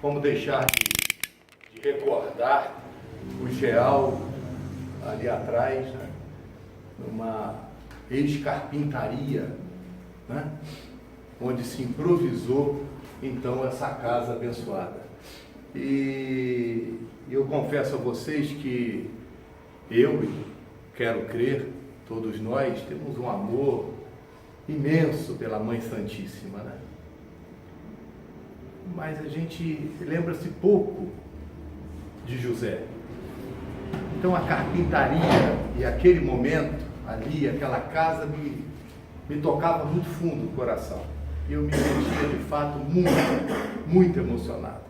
como deixar de recordar o Geal ali atrás, né? Uma ex-carpintaria, né? Onde se improvisou então essa casa abençoada. E eu confesso a vocês que eu, quero crer, todos nós temos um amor imenso pela Mãe Santíssima, né? Mas a gente lembra-se pouco de José. Então a carpintaria e aquele momento ali, aquela casa me tocava muito fundo o coração. Eu me sentia de fato muito emocionado.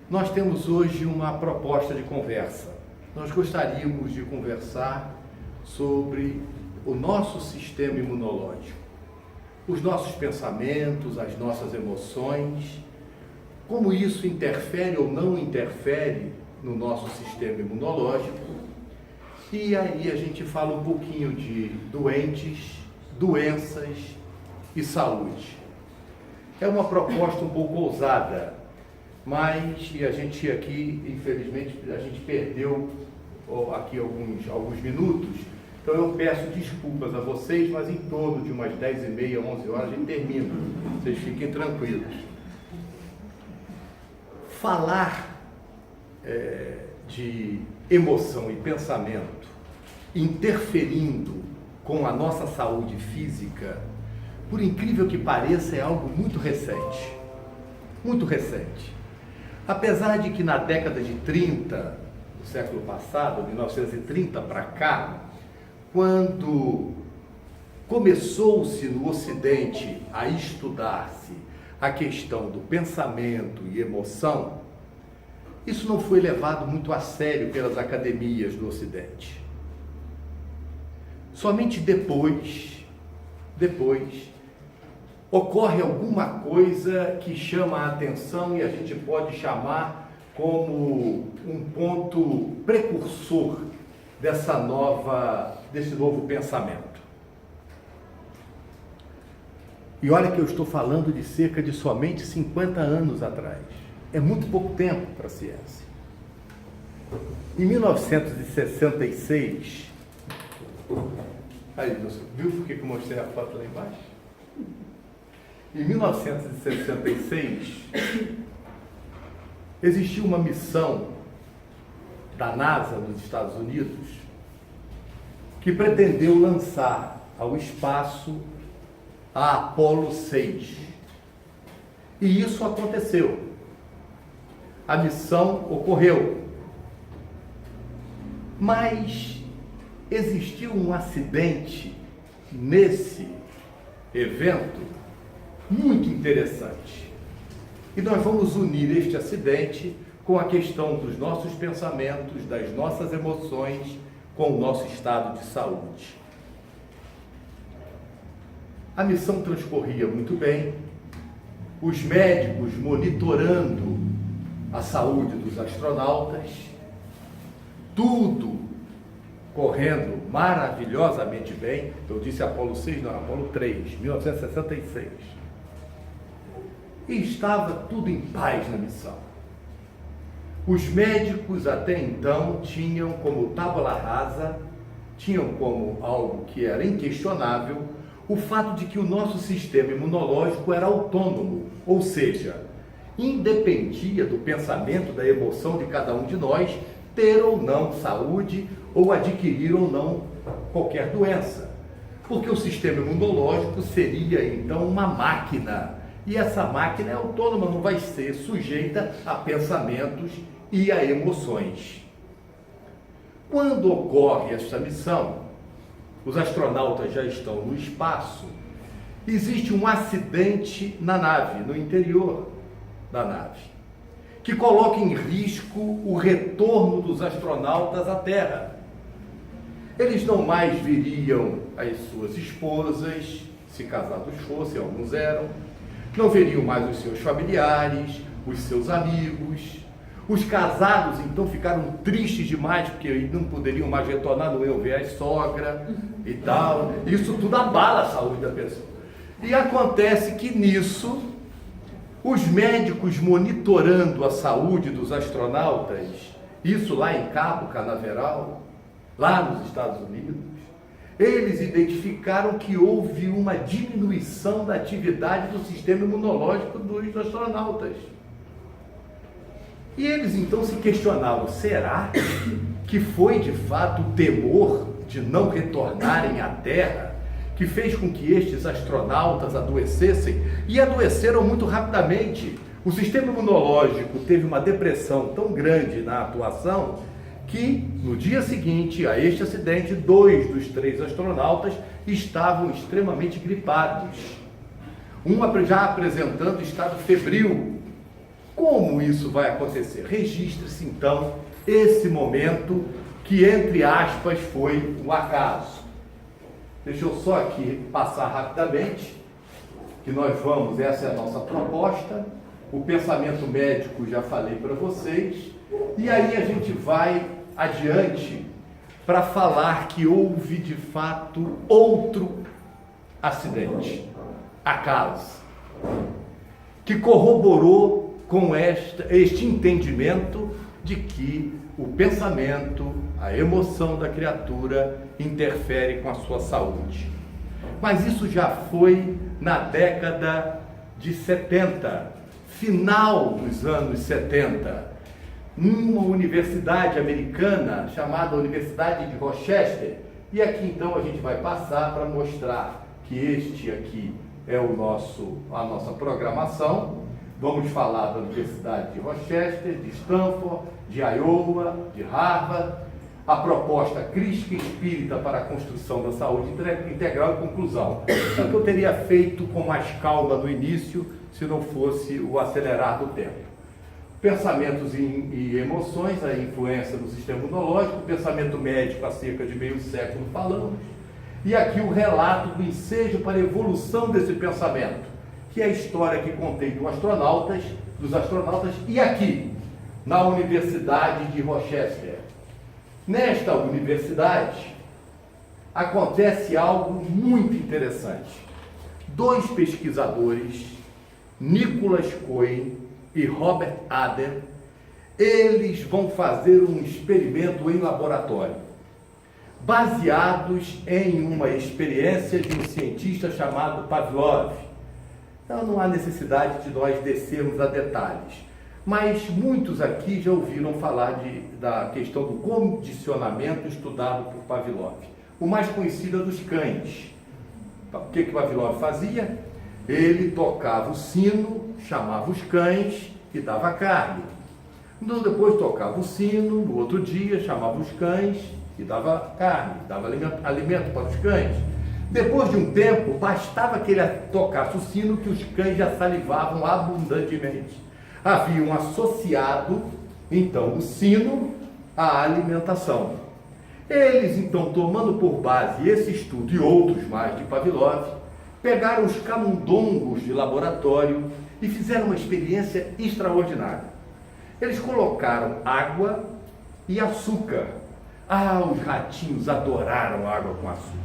Nós temos hoje uma proposta de conversa. Nós gostaríamos de conversar sobre o nosso sistema imunológico, os nossos pensamentos, as nossas emoções, como isso interfere ou não interfere no nosso sistema imunológico. E aí a gente fala um pouquinho de doentes, doenças e saúde. É uma proposta um pouco ousada, mas a gente aqui, infelizmente, a gente perdeu aqui alguns minutos, então eu peço desculpas a vocês, mas em torno de umas 10h30, 11 horas a gente termina, vocês fiquem tranquilos. Falar de emoção e pensamento interferindo com a nossa saúde física, por incrível que pareça, é algo muito recente. Muito recente. Apesar de que na década de 30 do século passado, 1930 para cá, quando começou-se no Ocidente a estudar-se a questão do pensamento e emoção, isso não foi levado muito a sério pelas academias do Ocidente. Somente depois ocorre alguma coisa que chama a atenção e a gente pode chamar como um ponto precursor desse novo pensamento. E olha que eu estou falando de cerca de somente 50 anos atrás. É muito pouco tempo para a ciência. Em 1966, aí, viu por que eu mostrei a foto lá embaixo? Em 1966, existiu uma missão da NASA nos Estados Unidos que pretendeu lançar ao espaço a Apollo 6. E isso aconteceu. A missão ocorreu. Mas existiu um acidente nesse evento muito interessante. E nós vamos unir este acidente com a questão dos nossos pensamentos, das nossas emoções, com o nosso estado de saúde. A missão transcorria muito bem, os médicos monitorando a saúde dos astronautas, tudo correndo maravilhosamente bem. Eu disse Apollo 6, não, Apollo 3, 1966. E estava tudo em paz na missão. Os médicos até então tinham como tábula rasa, tinham como algo que era inquestionável, o fato de que o nosso sistema imunológico era autônomo, ou seja, independia do pensamento, da emoção de cada um de nós ter ou não saúde ou adquirir ou não qualquer doença. Porque o sistema imunológico seria então uma máquina. E essa máquina é autônoma, não vai ser sujeita a pensamentos e a emoções. Quando ocorre esta missão, os astronautas já estão no espaço, existe um acidente na nave, no interior da nave, que coloca em risco o retorno dos astronautas à Terra. Eles não mais viriam as suas esposas, se casados fossem, alguns eram, não veriam mais os seus familiares, os seus amigos. Os casados então ficaram tristes demais, porque não poderiam mais retornar, não iam ver a sogra e tal. Isso tudo abala a saúde da pessoa. E acontece que nisso Os médicos monitorando a saúde dos astronautas, isso lá em Cabo Canaveral, lá nos Estados Unidos, eles identificaram que houve uma diminuição da atividade do sistema imunológico dos astronautas. E eles então se questionavam, será que foi de fato o temor de não retornarem à Terra que fez com que estes astronautas adoecessem? E adoeceram muito rapidamente. O sistema imunológico teve uma depressão tão grande na atuação que no dia seguinte a este acidente, 2 dos 3 astronautas estavam extremamente gripados. Um já apresentando estado febril. Como isso vai acontecer? Registre-se então esse momento que, entre aspas, foi um acaso. Deixa eu só aqui passar rapidamente, que nós vamos, essa é a nossa proposta, o pensamento médico já falei para vocês, e aí a gente vai adiante para falar que houve de fato outro acidente, acaso, que corroborou com este entendimento de que o pensamento, a emoção da criatura interfere com a sua saúde. Mas isso já foi na década de 70, final dos anos 70, numa universidade americana chamada Universidade de Rochester. E aqui então a gente vai passar para mostrar que este aqui é a nossa programação. Vamos falar da Universidade de Rochester, de Stanford, de Iowa, de Harvard, a proposta crítica espírita para a construção da saúde integral e conclusão. Isso que eu teria feito com mais calma no início, se não fosse o acelerar do tempo. Pensamentos e emoções, a influência no sistema imunológico, pensamento médico há cerca de meio século falamos, e aqui o relato do ensejo para a evolução desse pensamento, que é a história que contei dos astronautas, e aqui, na Universidade de Rochester. Nesta universidade, acontece algo muito interessante. 2 pesquisadores, Nicholas Cohen e Robert Adler, eles vão fazer um experimento em laboratório, baseados em uma experiência de um cientista chamado Pavlov. Então não há necessidade de nós descermos a detalhes, mas muitos aqui já ouviram falar da questão do condicionamento estudado por Pavlov. O mais conhecido é dos cães. O que Pavlov fazia? Ele tocava o sino, chamava os cães e dava carne. Então, depois tocava o sino, no outro dia chamava os cães e dava carne, dava alimento para os cães. Depois de um tempo, bastava que ele tocasse o sino que os cães já salivavam abundantemente. Haviam associado, então, o sino à alimentação. Eles, então, tomando por base esse estudo e outros mais de Pavlov, pegaram os camundongos de laboratório e fizeram uma experiência extraordinária. Eles colocaram água e açúcar. Os ratinhos adoraram água com açúcar.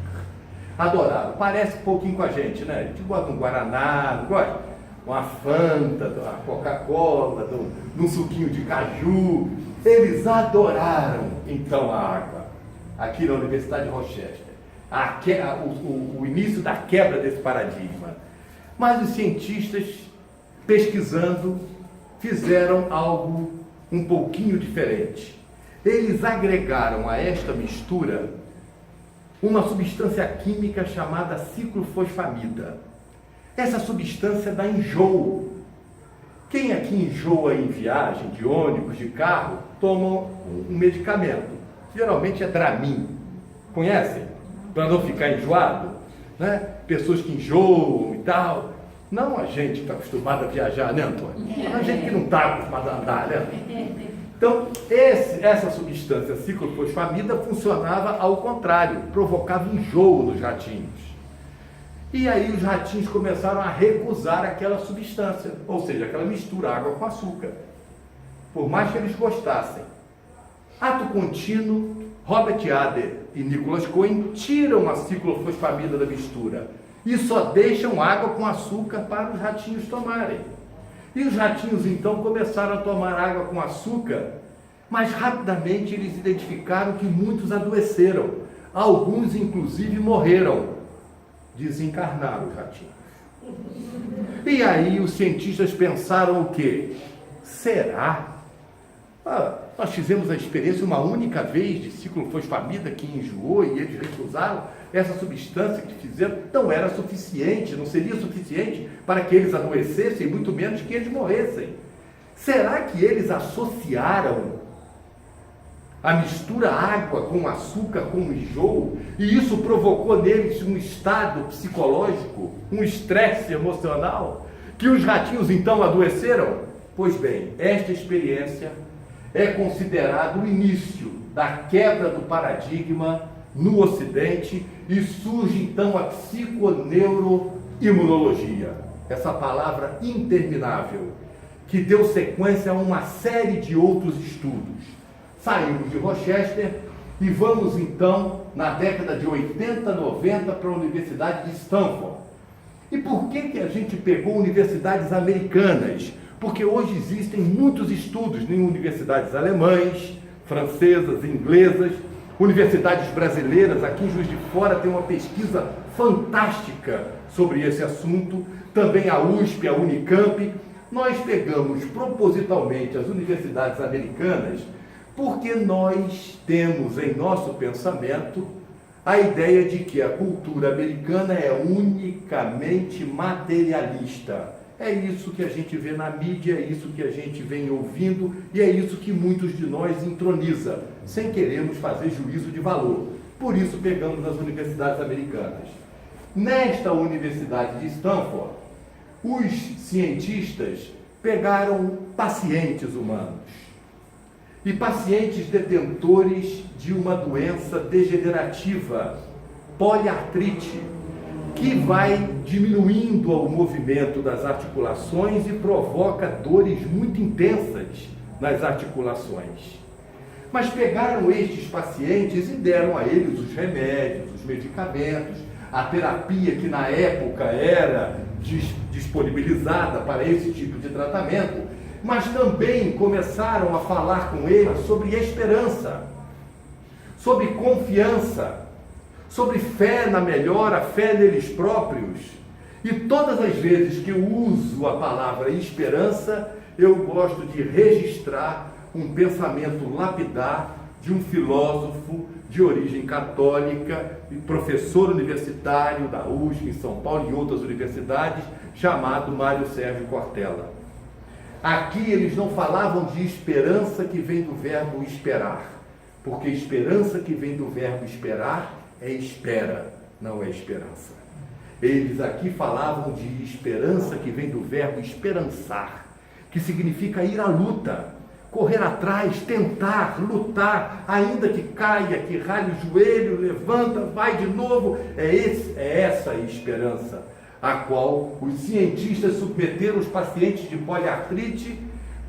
Adoraram. Parece um pouquinho com a gente, né? A gente gosta de um guaraná, não gosta? Uma Fanta, uma Coca-Cola, de um suquinho de caju. Eles adoraram, então, a água. Aqui na Universidade de Rochester. O início da quebra desse paradigma. Mas os cientistas, pesquisando, fizeram algo um pouquinho diferente. Eles agregaram a esta mistura uma substância química chamada ciclofosfamida. Essa substância dá enjoo. Quem aqui enjoa em viagem, de ônibus, de carro, toma um medicamento. Geralmente é Dramin. Conhecem? Para não ficar enjoado, né? Pessoas que enjoam e tal. Não a gente que está acostumado a viajar, né, Antônio? A gente que não está acostumado a andar, né? Então, essa substância ciclofosfamida funcionava ao contrário, provocava enjoo nos ratinhos. E aí os ratinhos começaram a recusar aquela substância, ou seja, aquela mistura água com açúcar, por mais que eles gostassem. Ato contínuo, Robert Adler e Nicholas Cohen tiram a ciclofosfamida da mistura e só deixam água com açúcar para os ratinhos tomarem. E os ratinhos então começaram a tomar água com açúcar, mas rapidamente eles identificaram que muitos adoeceram. Alguns inclusive morreram, desencarnaram os ratinhos. E aí os cientistas pensaram o quê? Será? Nós fizemos a experiência uma única vez de ciclofosfamida que enjoou e eles recusaram essa substância que fizeram, não era suficiente, não seria suficiente para que eles adoecessem, muito menos que eles morressem. Será que eles associaram a mistura água com açúcar, com enjoo, e isso provocou neles um estado psicológico, um estresse emocional, que os ratinhos então adoeceram? Pois bem, esta experiência é considerado o início da quebra do paradigma no Ocidente e surge então a psiconeuroimunologia, essa palavra interminável, que deu sequência a uma série de outros estudos. Saímos de Rochester e vamos então, na década de 80, 90, para a Universidade de Stanford. E por que a gente pegou universidades americanas? Porque hoje existem muitos estudos em universidades alemãs, francesas, inglesas, universidades brasileiras. Aqui em Juiz de Fora tem uma pesquisa fantástica sobre esse assunto, também a USP, a Unicamp. Nós pegamos propositalmente as universidades americanas porque nós temos em nosso pensamento a ideia de que a cultura americana é unicamente materialista. É isso que a gente vê na mídia, é isso que a gente vem ouvindo e é isso que muitos de nós entroniza, sem querermos fazer juízo de valor. Por isso pegamos as universidades americanas. Nesta Universidade de Stanford, os cientistas pegaram pacientes humanos e pacientes detentores de uma doença degenerativa, poliartrite, que vai diminuindo o movimento das articulações e provoca dores muito intensas nas articulações. Mas pegaram estes pacientes e deram a eles os remédios, os medicamentos, a terapia que na época era disponibilizada para esse tipo de tratamento, mas também começaram a falar com eles sobre esperança, sobre confiança, sobre fé na melhora, fé neles próprios. E todas as vezes que eu uso a palavra esperança, eu gosto de registrar um pensamento lapidar de um filósofo de origem católica e professor universitário da USP em São Paulo e outras universidades, chamado Mário Sérgio Cortella. Aqui eles não falavam de esperança que vem do verbo esperar, porque esperança que vem do verbo esperar é espera, não é esperança. Eles aqui falavam de esperança que vem do verbo esperançar, que significa ir à luta, correr atrás, tentar, lutar, ainda que caia, que rale o joelho, levanta, vai de novo. É essa a esperança a qual os cientistas submeteram os pacientes de poliartrite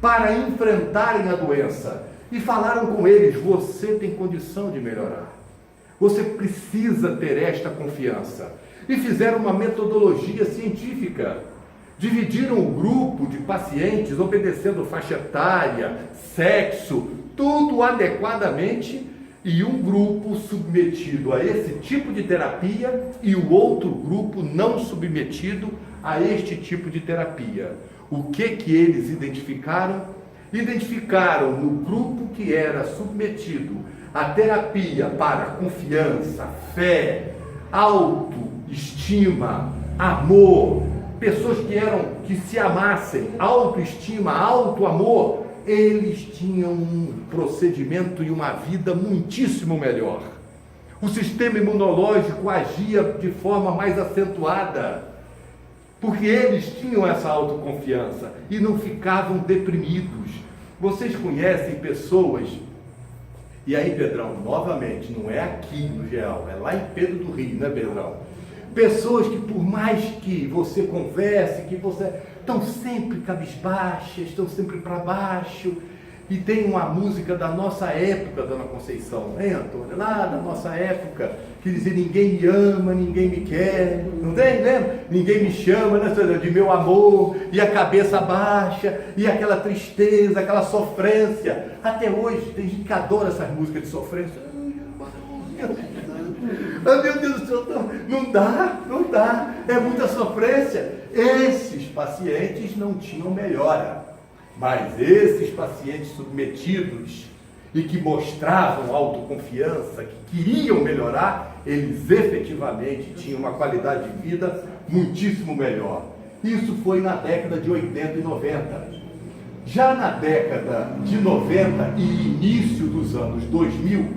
para enfrentarem a doença. E falaram com eles: você tem condição de melhorar. Você precisa ter esta confiança. E fizeram uma metodologia científica. Dividiram o grupo de pacientes, obedecendo faixa etária, sexo, tudo adequadamente, e um grupo submetido a esse tipo de terapia e o outro grupo não submetido a este tipo de terapia. O que eles identificaram? Identificaram no grupo que era submetido à terapia para confiança, fé, autoestima, amor, pessoas que se amassem, autoestima, autoamor, eles tinham um procedimento e uma vida muitíssimo melhor. O sistema imunológico agia de forma mais acentuada, porque eles tinham essa autoconfiança e não ficavam deprimidos. Vocês conhecem pessoas, e aí, Pedrão, novamente, não é aqui no Geal, é lá em Pedro do Rio, né, Pedrão? Pessoas que por mais que você converse, que você estão sempre cabisbaixas, estão sempre para baixo, E tem uma música da nossa época, Dona Conceição, hein, Antônio? Lá da nossa época, que dizia: ninguém me ama, ninguém me quer, não tem, lembra? Ninguém me chama, né, de meu amor, e a cabeça baixa, e aquela tristeza, aquela sofrência. Até hoje, tem gente que adora essas músicas de sofrência. Oh, meu Deus do céu, não dá, é muita sofrência. Esses pacientes não tinham melhora. Mas esses pacientes submetidos e que mostravam autoconfiança, que queriam melhorar, eles efetivamente tinham uma qualidade de vida muitíssimo melhor. Isso foi na década de 80 e 90. Já na década de 90 e início dos anos 2000,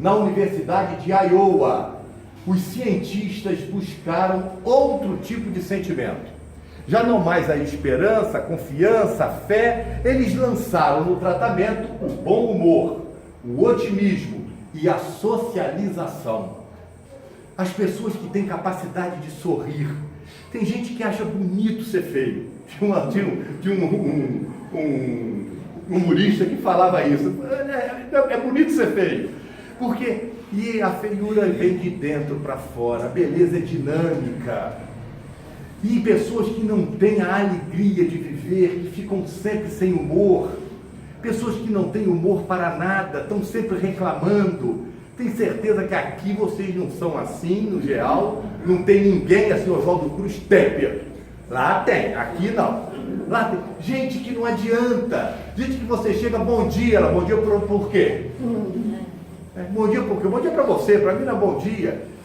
na Universidade de Iowa, os cientistas buscaram outro tipo de sentimento. Já não mais a esperança, a confiança, a fé, eles lançaram no tratamento o bom humor, o otimismo e a socialização. As pessoas que têm capacidade de sorrir. Tem gente que acha bonito ser feio. Tinha um humorista que falava isso. É bonito ser feio. Porque a feiura vem de dentro para fora, a beleza é dinâmica. E pessoas que não têm a alegria de viver, que ficam sempre sem humor, pessoas que não têm humor para nada, estão sempre reclamando. Tem certeza que aqui vocês não são assim, no geral? Não tem ninguém assim, Oswaldo Cruz? Tem. Lá tem, aqui não. Lá tem. Gente que não adianta. Gente que você chega, bom dia, ela, bom dia por quê? Bom dia por quê? Bom dia para você, para mim não é bom dia.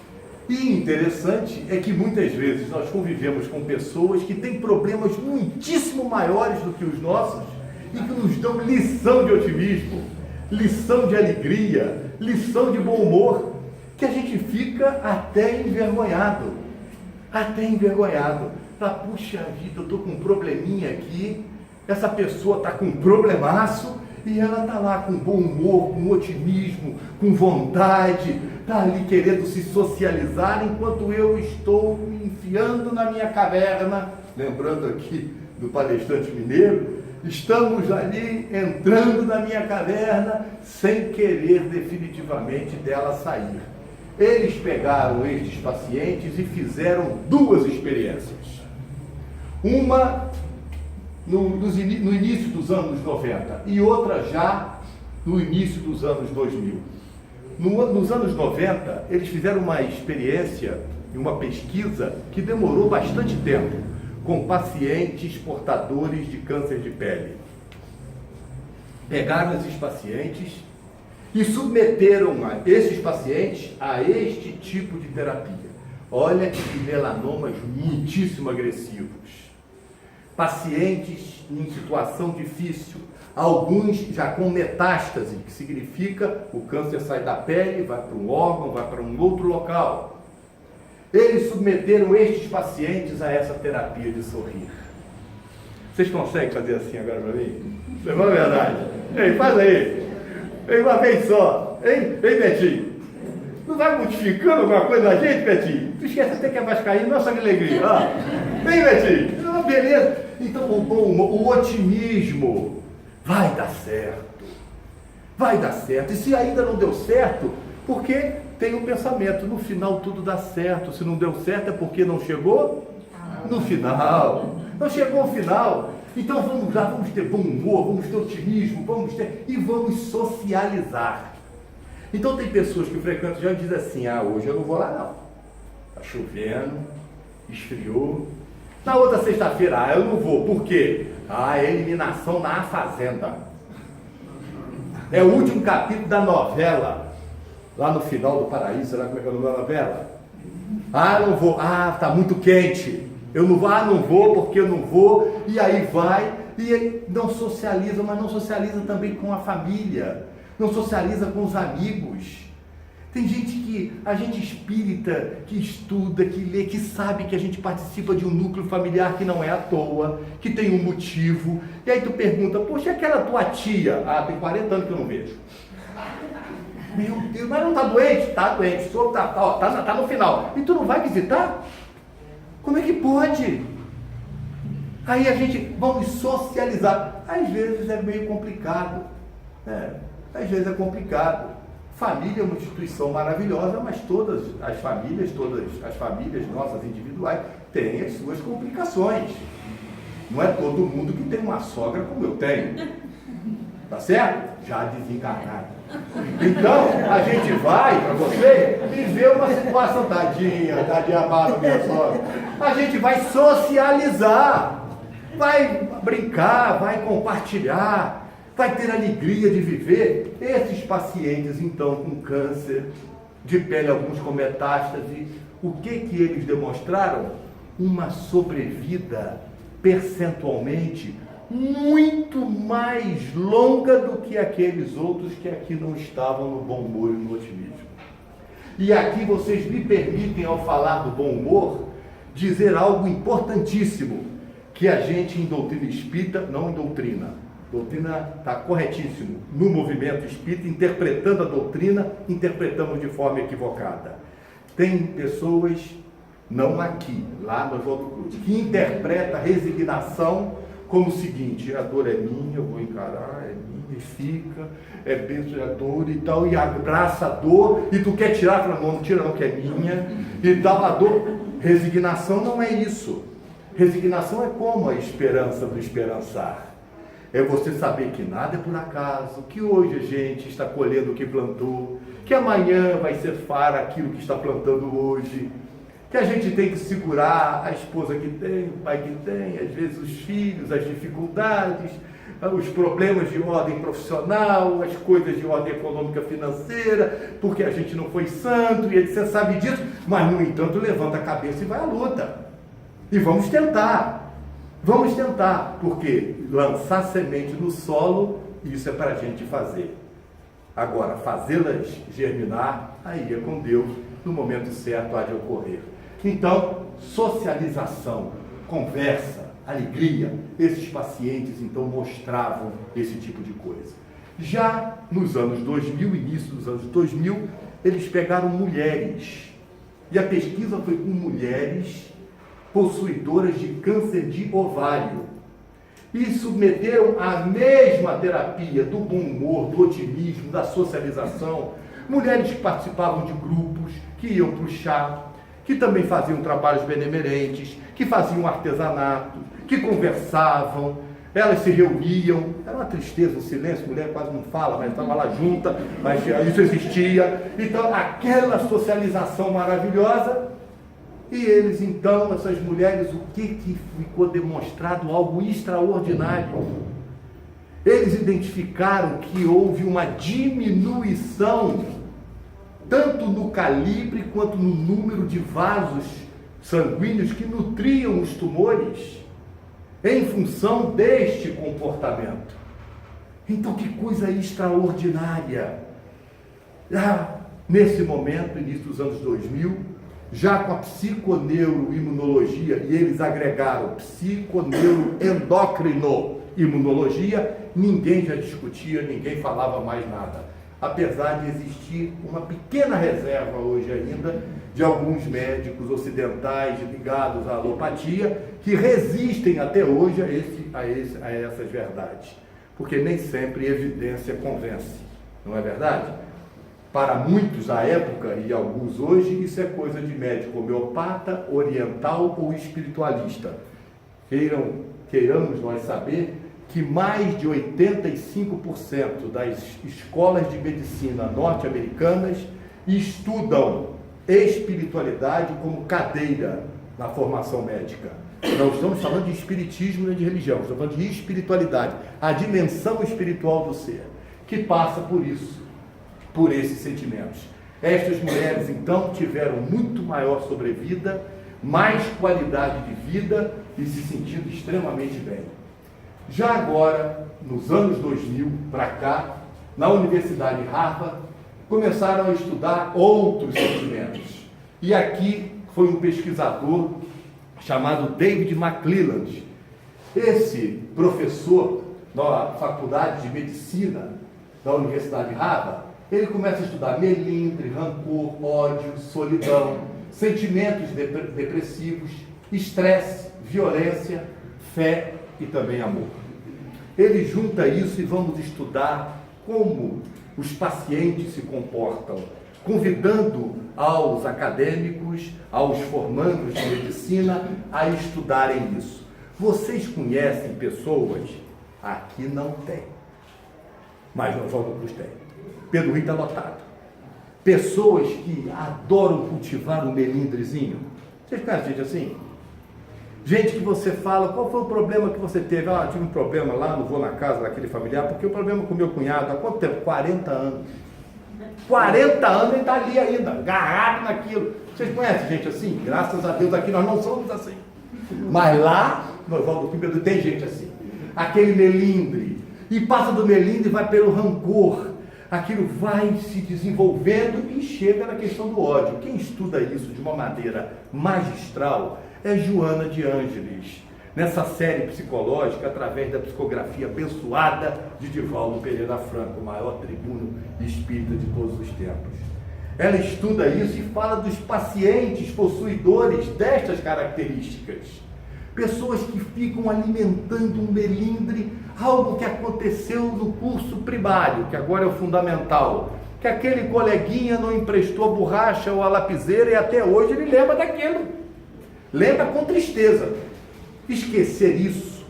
E interessante é que muitas vezes nós convivemos com pessoas que têm problemas muitíssimo maiores do que os nossos e que nos dão lição de otimismo, lição de alegria, lição de bom humor, que a gente fica até envergonhado. Puxa vida, eu estou com um probleminha aqui, essa pessoa está com um problemaço, e ela está lá com bom humor, com otimismo, com vontade, está ali querendo se socializar, enquanto eu estou me enfiando na minha caverna, lembrando aqui do palestrante mineiro, estamos ali entrando na minha caverna, sem querer definitivamente dela sair. Eles pegaram estes pacientes e fizeram duas experiências. Uma no início dos anos 90 e outra já no início dos anos 2000. Nos anos 90, eles fizeram uma experiência e uma pesquisa que demorou bastante tempo com pacientes portadores de câncer de pele. Pegaram esses pacientes e submeteram esses pacientes a este tipo de terapia. Olha que melanomas muitíssimo agressivos. Pacientes em situação difícil, alguns já com metástase, que significa o câncer sai da pele, vai para um órgão, vai para um outro local. Eles submeteram estes pacientes a essa terapia de sorrir. Vocês conseguem fazer assim agora para mim? Não é verdade? Ei, faz aí. Ei, uma vez só. Hein, Betinho? Não vai modificando alguma coisa na gente, Betinho? Tu esquece até que é vascaíno, nossa que alegria. Vem, Betinho. Beleza. Então, o otimismo vai dar certo. Vai dar certo. E se ainda não deu certo, porque tem um pensamento, no final tudo dá certo. Se não deu certo é porque não chegou no final. Não chegou ao final. Então vamos lá, vamos ter bom humor, vamos ter otimismo, e vamos socializar. Então tem pessoas que frequentam já e dizem assim: hoje eu não vou lá não. Está chovendo, esfriou. Na outra sexta-feira, eu não vou. Por quê? Eliminação na Fazenda. É o último capítulo da novela. Lá no final do Paraíso, será como é que é o nome da novela? Eu não vou. Tá muito quente. Eu não vou, não vou porque eu não vou. E aí vai, e não socializa, mas não socializa também com a família. Não socializa com os amigos. Tem a gente espírita, que estuda, que lê, que sabe que a gente participa de um núcleo familiar que não é à toa, que tem um motivo. E aí tu pergunta: poxa, e aquela tua tia? Tem 40 anos que eu não vejo. Meu Deus, mas não está doente? Está doente, o senhor tá no final. E tu não vai visitar? Como é que pode? Aí a gente vamos socializar. Às vezes é meio complicado. Às vezes é complicado. Família é uma instituição maravilhosa, mas todas as famílias nossas individuais têm as suas complicações. Não é todo mundo que tem uma sogra como eu tenho. Tá certo? Já desencarnado. Então, a gente vai para você e vê uma situação, tadinha amada minha sogra. A gente vai socializar, vai brincar, vai compartilhar, vai ter alegria de viver. Esses pacientes, então, com câncer de pele, alguns com metástase, o que eles demonstraram? Uma sobrevida percentualmente muito mais longa do que aqueles outros que aqui não estavam no bom humor e no otimismo. E aqui vocês me permitem, ao falar do bom humor, dizer algo importantíssimo, que a gente em doutrina espírita, não em doutrina está corretíssimo, no movimento espírita, interpretando a doutrina, interpretamos de forma equivocada. Tem pessoas, não aqui, lá no Oswaldo Cruz, que interpreta a resignação como o seguinte: a dor é minha, eu vou encarar, é minha, e fica, é beijo a dor e tal, e abraça a dor, e tu quer tirar, fala, não tira não, que é minha, e tal, a dor. Resignação não é isso. Resignação é como a esperança do esperançar. É você saber que nada é por acaso, que hoje a gente está colhendo o que plantou, que amanhã vai ser fara aquilo que está plantando hoje, que a gente tem que segurar a esposa que tem, o pai que tem, às vezes os filhos, as dificuldades, os problemas de ordem profissional, as coisas de ordem econômica financeira, porque a gente não foi santo, e você sabe disso, mas no entanto levanta a cabeça e vai à luta. E vamos tentar, porque lançar semente no solo, isso é para a gente fazer. Agora, fazê-las germinar, aí é com Deus, no momento certo há de ocorrer. Então, socialização, conversa, alegria, esses pacientes então mostravam esse tipo de coisa. Já nos anos 2000, início dos anos 2000, eles pegaram mulheres, e a pesquisa foi com mulheres possuidoras de câncer de ovário, e submeteram à mesma terapia do bom humor, do otimismo, da socialização, mulheres que participavam de grupos, que iam para o chá, que também faziam trabalhos benemerentes, que faziam artesanato, que conversavam, elas se reuniam, era uma tristeza, um silêncio, mulher quase não fala, mas estava lá junta, mas isso existia. Então, aquela socialização maravilhosa, e eles então, essas mulheres, o que ficou demonstrado? Algo extraordinário. Eles identificaram que houve uma diminuição tanto no calibre quanto no número de vasos sanguíneos que nutriam os tumores em função deste comportamento. Então, que coisa extraordinária! Nesse momento, início dos anos 2000, já com a psiconeuroimunologia, e eles agregaram psiconeuroendocrinoimunologia, ninguém já discutia, ninguém falava mais nada. Apesar de existir uma pequena reserva hoje ainda de alguns médicos ocidentais ligados à alopatia que resistem até hoje a essas verdades, porque nem sempre evidência convence, não é verdade? Para muitos à época e alguns hoje, isso é coisa de médico homeopata, oriental ou espiritualista. Queiramos nós saber que mais de 85% das escolas de medicina norte-americanas estudam espiritualidade como cadeira na formação médica. Não estamos falando de espiritismo nem de religião, estamos falando de espiritualidade, a dimensão espiritual do ser, que passa por isso, por esses sentimentos. Estas mulheres, então, tiveram muito maior sobrevida, mais qualidade de vida e se sentindo extremamente bem. Já agora, nos anos 2000 para cá, na Universidade Harvard, começaram a estudar outros sentimentos. E aqui foi um pesquisador chamado David McClelland. Esse professor da Faculdade de Medicina da Universidade Harvard, ele começa a estudar melindre, rancor, ódio, solidão, sentimentos depressivos, estresse, violência, fé e também amor. Ele junta isso e vamos estudar como os pacientes se comportam, convidando aos acadêmicos, aos formandos de medicina a estudarem isso. Vocês conhecem pessoas? Aqui não tem, mas nós outros tem. Pedro Rui está lotado. Pessoas que adoram cultivar um melindrezinho. Vocês conhecem gente assim? Gente que você fala, qual foi o problema que você teve? Ah, tive um problema lá, não vou na casa daquele familiar, porque o problema com o meu cunhado, há quanto tempo? 40 anos. 40 anos ele está ali ainda, agarrado naquilo. Vocês conhecem gente assim? Graças a Deus aqui nós não somos assim. Mas lá, no Oswaldo Pímbaro, tem gente assim. Aquele melindre. E passa do melindre e vai pelo rancor. Aquilo vai se desenvolvendo e chega na questão do ódio. Quem estuda isso de uma maneira magistral é Joana de Ângeles, nessa série psicológica, através da psicografia abençoada de Divaldo Pereira Franco, o maior tribuno espírita de todos os tempos. Ela estuda isso e fala dos pacientes possuidores destas características. Pessoas que ficam alimentando um melindre, algo que aconteceu no curso primário, que agora é o fundamental, que aquele coleguinha não emprestou a borracha ou a lapiseira e até hoje ele lembra daquilo. Lembra com tristeza. Esquecer isso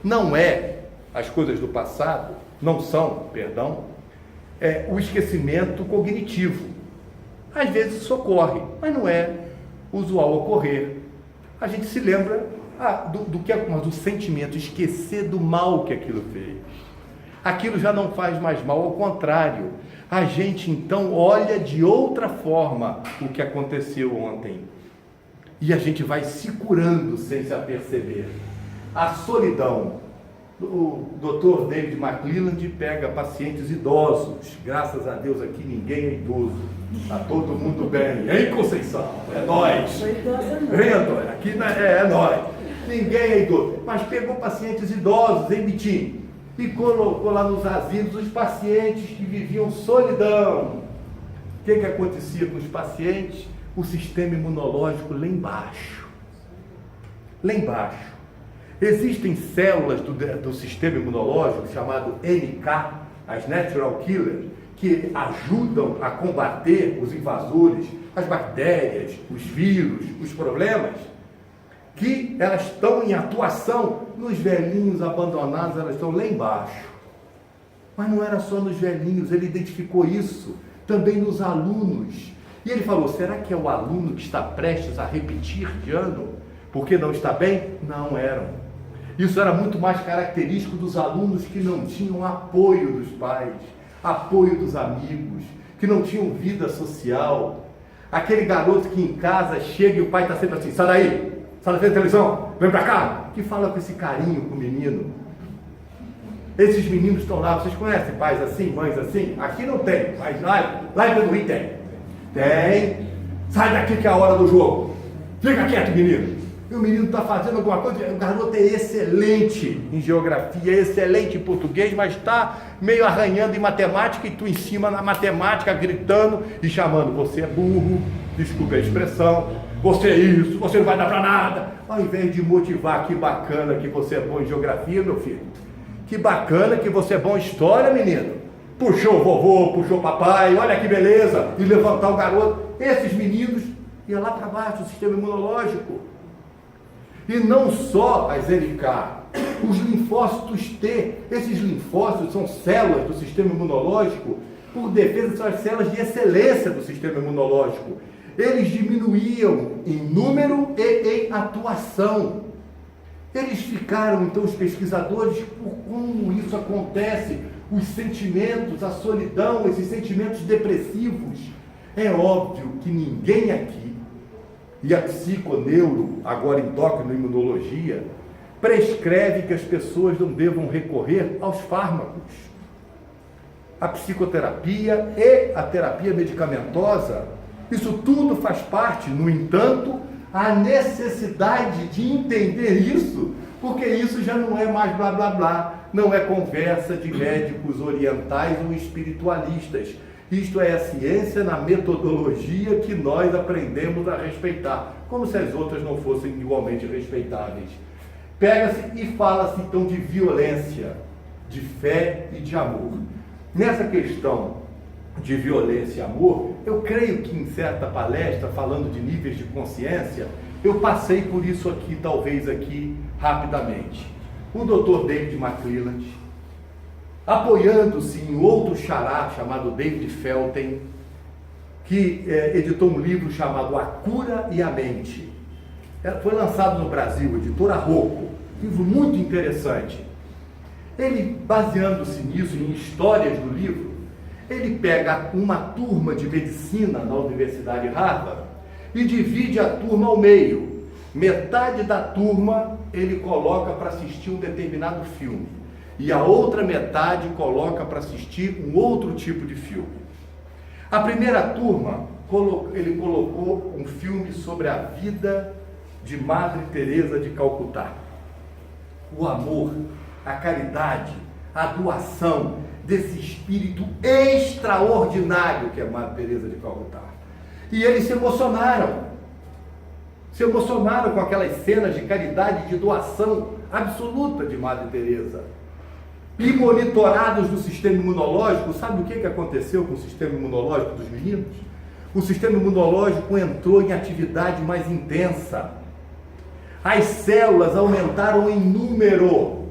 não é as coisas do passado, não são, perdão, o esquecimento cognitivo. Às vezes isso ocorre, mas não é usual ocorrer. A gente se lembra do sentimento, esquecer do mal que aquilo fez. Aquilo já não faz mais mal, ao contrário. A gente então olha de outra forma o que aconteceu ontem. E a gente vai se curando sem se aperceber. A solidão. O Dr. David McClelland pega pacientes idosos. Graças a Deus aqui ninguém é idoso. Está todo mundo bem. Hein, Conceição? É nós. Vem, Antônio. Aqui é nós. Ninguém é idoso. Mas pegou pacientes idosos, hein, Bitinho? E colocou lá nos asilos os pacientes que viviam solidão. O que acontecia com os pacientes? O sistema imunológico lá embaixo. Lá embaixo. Existem células do sistema imunológico chamado NK, as Natural Killers, que ajudam a combater os invasores, as bactérias, os vírus, os problemas, que elas estão em atuação nos velhinhos abandonados, elas estão lá embaixo. Mas não era só nos velhinhos, ele identificou isso também nos alunos. E ele falou, será que é o aluno que está prestes a repetir de ano? Porque não está bem? Não eram. Isso era muito mais característico dos alunos que não tinham apoio dos pais, apoio dos amigos, que não tinham vida social. Aquele garoto que em casa chega e o pai está sempre assim, sai daí, sai da frente da televisão, vem pra cá, que fala com esse carinho com o menino. Esses meninos estão lá, vocês conhecem pais assim, mães assim? Aqui não tem, mas lá em Pedro Rui tem. Tem. Sai daqui que é a hora do jogo. Fica quieto, menino. E o menino está fazendo alguma coisa. O garoto é excelente em geografia, excelente em português, mas está meio arranhando em matemática e tu em cima na matemática, gritando e chamando. Você é burro, desculpe a expressão. Você é isso, você não vai dar para nada. Ao invés de motivar, que bacana que você é bom em geografia, meu filho. Que bacana que você é bom em história, menino. Puxou o vovô, puxou o papai, olha que beleza, e levantar o garoto. Esses meninos iam lá para baixo, o sistema imunológico. E não só as NK, os linfócitos T. Esses linfócitos são células do sistema imunológico, por defesa são as células de excelência do sistema imunológico. Eles diminuíam em número e em atuação. Eles ficaram, então, os pesquisadores, por como isso acontece, os sentimentos, a solidão, esses sentimentos depressivos. É óbvio que ninguém aqui, e a psiconeuro, agora endocrinoimunologia, prescreve que as pessoas não devam recorrer aos fármacos. A psicoterapia e a terapia medicamentosa, isso tudo faz parte, no entanto, a necessidade de entender isso, porque isso já não é mais blá blá blá, não é conversa de médicos orientais ou espiritualistas. Isto é a ciência na metodologia que nós aprendemos a respeitar, como se as outras não fossem igualmente respeitáveis. Pega-se e fala-se então de violência, de fé e de amor. Nessa questão de violência e amor, eu creio que em certa palestra, falando de níveis de consciência, eu passei por isso aqui, talvez aqui, rapidamente. O Dr. David McClelland, apoiando-se em outro xará chamado David Felten, que editou um livro chamado A Cura e a Mente. Foi lançado no Brasil, editora Rocco, livro muito interessante. Ele, baseando-se nisso, em histórias do livro, ele pega uma turma de medicina na Universidade Harvard e divide a turma ao meio. Metade da turma ele coloca para assistir um determinado filme e a outra metade coloca para assistir um outro tipo de filme. A primeira turma, ele colocou um filme sobre a vida de Madre Teresa de Calcutá. O amor, a caridade, a doação desse espírito extraordinário que é Madre Teresa de Calcutá. E eles se emocionaram com aquelas cenas de caridade e de doação absoluta de Madre Teresa. E monitorados do sistema imunológico, sabe o que aconteceu com o sistema imunológico dos meninos? O sistema imunológico entrou em atividade mais intensa. As células aumentaram em número.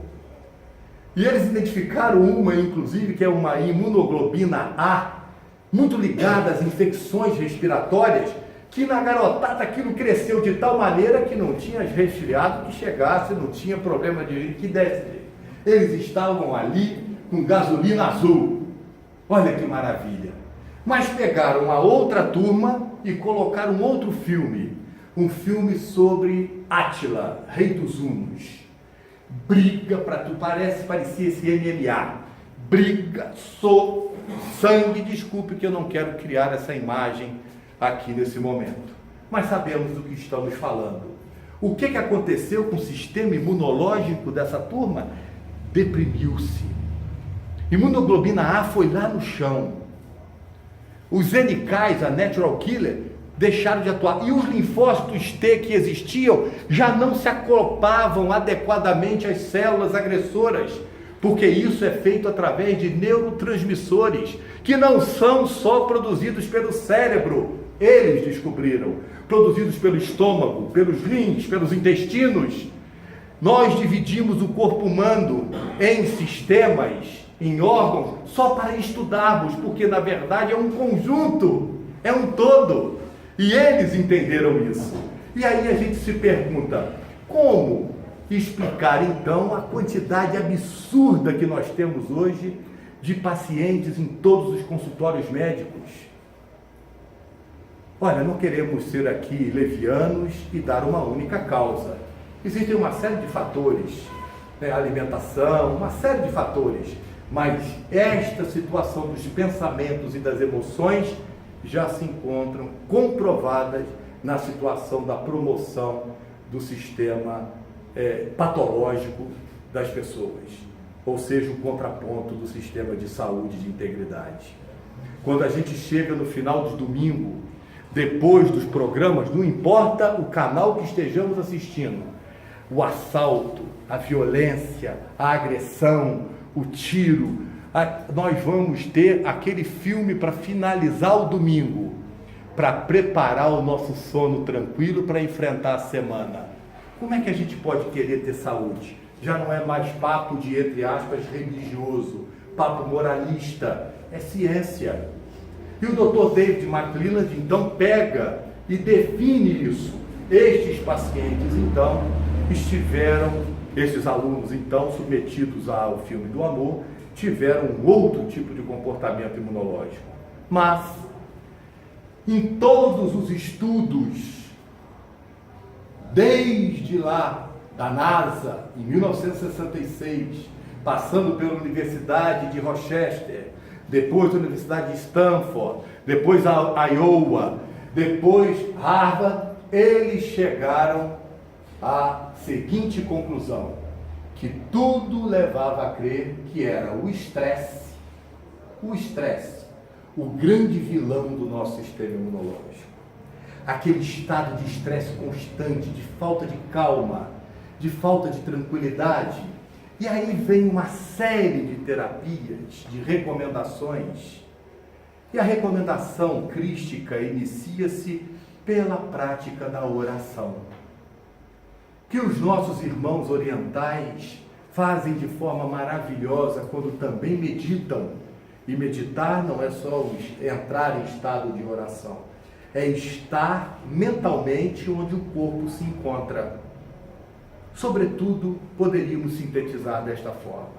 E eles identificaram uma, inclusive, que é uma imunoglobina A, muito ligada às infecções respiratórias, que na garotada aquilo cresceu de tal maneira que não tinha resfriado que chegasse, não tinha problema de que desse. Eles estavam ali com gasolina azul. Olha que maravilha. Mas pegaram a outra turma e colocaram outro filme. Um filme sobre Átila, rei dos hunos. Briga, parecia esse MMA. Briga, sangue, desculpe que eu não quero criar essa imagem aqui nesse momento. Mas sabemos do que estamos falando. O que aconteceu com o sistema imunológico dessa turma? Deprimiu-se. Imunoglobina A foi lá no chão. Os NKs, a natural killer, deixaram de atuar. E os linfócitos T que existiam já não se acopłavam adequadamente às células agressoras, porque isso é feito através de neurotransmissores, que não são só produzidos pelo cérebro, eles descobriram, produzidos pelo estômago, pelos rins, pelos intestinos. Nós dividimos o corpo humano em sistemas, em órgãos, só para estudarmos, porque na verdade é um conjunto, é um todo. E eles entenderam isso. E aí a gente se pergunta, como explicar então a quantidade absurda que nós temos hoje de pacientes em todos os consultórios médicos? Olha, não queremos ser aqui levianos e dar uma única causa. Existem uma série de fatores, alimentação, uma série de fatores, mas esta situação dos pensamentos e das emoções já se encontram comprovadas na situação da promoção do sistema patológico das pessoas, ou seja, o contraponto do sistema de saúde de integridade. Quando a gente chega no final de domingo, depois dos programas, não importa o canal que estejamos assistindo, o assalto, a violência, a agressão, o tiro, nós vamos ter aquele filme para finalizar o domingo, para preparar o nosso sono tranquilo para enfrentar a semana. Como é que a gente pode querer ter saúde? Já não é mais papo de, entre aspas, religioso, papo moralista, é ciência. E o Dr. David McClelland, então, pega e define isso. Estes pacientes, então, esses alunos, então, submetidos ao filme do amor, tiveram um outro tipo de comportamento imunológico. Mas, em todos os estudos, desde lá, da NASA, em 1966, passando pela Universidade de Rochester, depois a Universidade de Stanford, depois a Iowa, depois Harvard, eles chegaram à seguinte conclusão, que tudo levava a crer que era o estresse, o grande vilão do nosso sistema imunológico. Aquele estado de estresse constante, de falta de calma, de falta de tranquilidade, E aí vem uma série de terapias, de recomendações. E a recomendação crística inicia-se pela prática da oração, que os nossos irmãos orientais fazem de forma maravilhosa quando também meditam. E meditar não é só entrar em estado de oração, é estar mentalmente onde o corpo se encontra. Sobretudo, poderíamos sintetizar desta forma: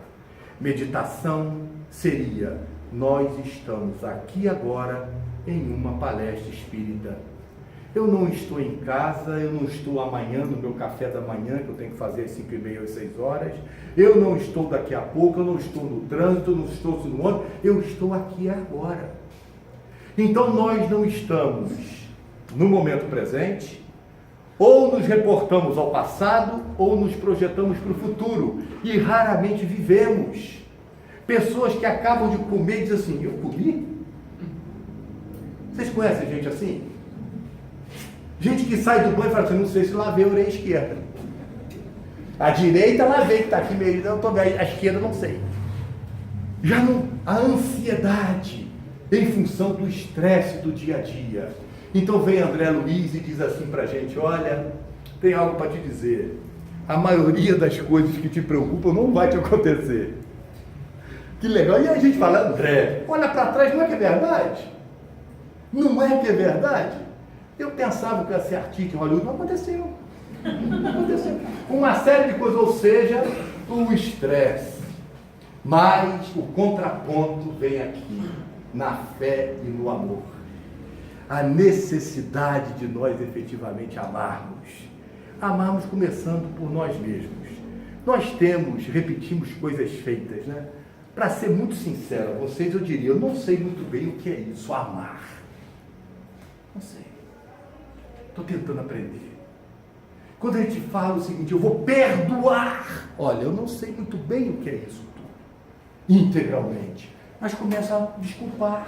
meditação seria: nós estamos aqui agora em uma palestra espírita. Eu não estou em casa, eu não estou amanhã no meu café da manhã, que eu tenho que fazer às 5h30 ou 6 horas. Eu não estou daqui a pouco, eu não estou no trânsito, eu não estou no ônibus, eu estou aqui agora. Então nós não estamos no momento presente, ou nos reportamos ao passado, ou nos projetamos para o futuro, e raramente vivemos. Pessoas que acabam de comer e dizem assim: eu comi? Vocês conhecem gente assim? Gente que sai do banho e fala assim: não sei se lavei a orelha esquerda. A direita lavei, que está aqui meio, eu estou bem, a esquerda não sei. Já não, a ansiedade em função do estresse do dia a dia. Então vem André Luiz e diz assim para a gente: olha, tem algo para te dizer. A maioria das coisas que te preocupam não vai te acontecer. Que legal. E a gente fala: André, olha para trás, não é que é verdade? Não é que é verdade? Eu pensava que ia ser artista em Hollywood, não aconteceu. Não aconteceu. Uma série de coisas, ou seja, o estresse. Mas o contraponto vem aqui, na fé e no amor. A necessidade de nós efetivamente amarmos. Amarmos começando por nós mesmos. Nós repetimos coisas feitas, né? Para ser muito sincero a vocês, eu diria: eu não sei muito bem o que é isso, amar. Não sei. Estou tentando aprender. Quando a gente fala o seguinte: eu vou perdoar. Olha, eu não sei muito bem o que é isso tudo, integralmente. Mas começo a desculpar.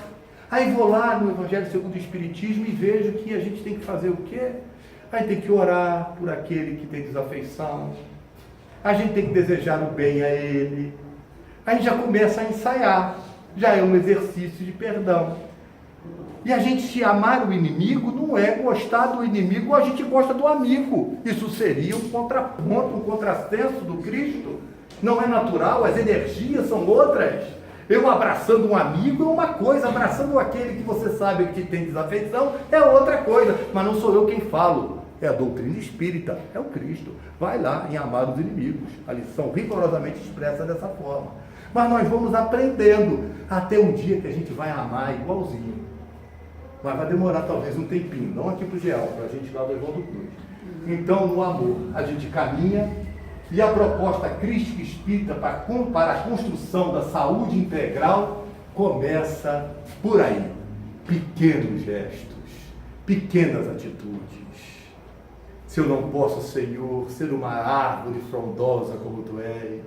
Aí vou lá no Evangelho segundo o Espiritismo e vejo que a gente tem que fazer o quê? A gente tem que orar por aquele que tem desafeição. A gente tem que desejar o bem a ele. A gente já começa a ensaiar. Já é um exercício de perdão. E a gente se amar o inimigo não é gostar do inimigo, a gente gosta do amigo. Isso seria um contraponto, um contrassenso do Cristo. Não é natural, as energias são outras. Eu abraçando um amigo é uma coisa, abraçando aquele que você sabe que tem desafeição é outra coisa. Mas não sou eu quem falo, é a doutrina espírita, é o Cristo. Vai lá em amar os inimigos. A lição rigorosamente expressa dessa forma. Mas nós vamos aprendendo até um dia que a gente vai amar igualzinho. Mas vai demorar talvez um tempinho, não aqui para o Geal, para a gente lá do Evandro Cruz. Então, no amor, a gente caminha, e a proposta crística espírita para a construção da saúde integral começa por aí. Pequenos gestos, pequenas atitudes. Se eu não posso, Senhor, ser uma árvore frondosa como Tu és,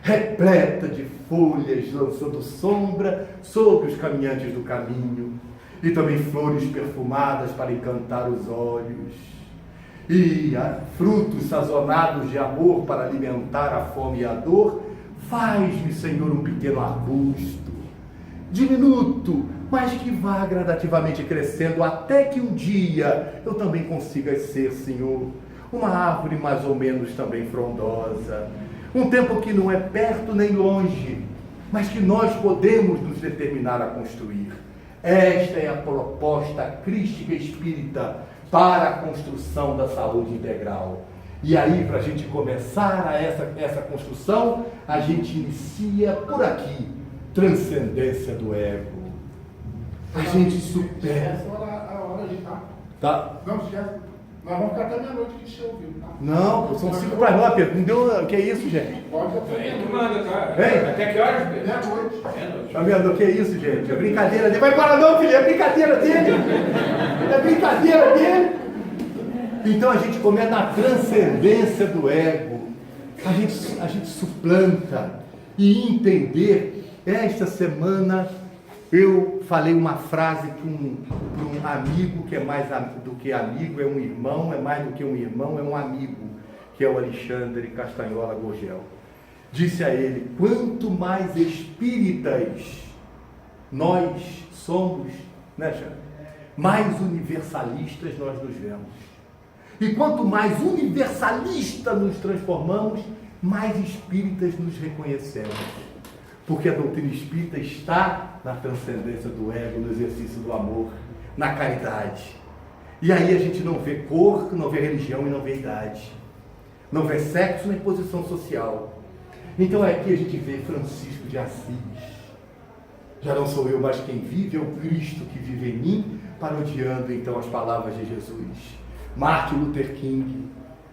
repleta de folhas, lançando sombra sobre os caminhantes do caminho, e também flores perfumadas para encantar os olhos, e frutos sazonados de amor para alimentar a fome e a dor. Faz-me, Senhor, um pequeno arbusto, diminuto, mas que vá gradativamente crescendo, até que um dia eu também consiga ser, Senhor, uma árvore mais ou menos também frondosa. Um tempo que não é perto nem longe, mas que nós podemos nos determinar a construir. Esta é a proposta crística espírita para a construção da saúde integral. E aí, para a gente começar essa construção, a gente inicia por aqui: transcendência do ego. A gente supera. Essa é a hora de Tá? Não, esquece. Nós vamos ficar até meia-noite que você ouviu, tá? Não, são 5 para 9, Pedro. Não deu. O que é isso, gente? Pode até Tu manda, cara. Vem. Até que horas, Pedro? meia-noite. Meia-noite. Tá vendo? O que é isso, gente? É brincadeira dele. Vai embora não, filho. É brincadeira dele. É brincadeira dele. Então a gente começa na transcendência do ego. A gente suplanta e entender. Esta semana eu falei uma frase para um amigo que é mais do que amigo, é um irmão, é mais do que um irmão, é um amigo, que é o Alexandre Castanhola Gurgel. disse a ele: quanto mais espíritas nós somos, né, Jean? Mais universalistas nós nos vemos. E quanto mais universalista nos transformamos, mais espíritas nos reconhecemos. Porque a doutrina espírita está na transcendência do ego, no exercício do amor, na caridade. E aí a gente não vê cor, não vê religião e não vê idade. Não vê sexo nem posição social. Então aqui a gente vê Francisco de Assis. Já não sou eu, mas quem vive é o Cristo que vive em mim, parodiando então as palavras de Jesus. Martin Luther King,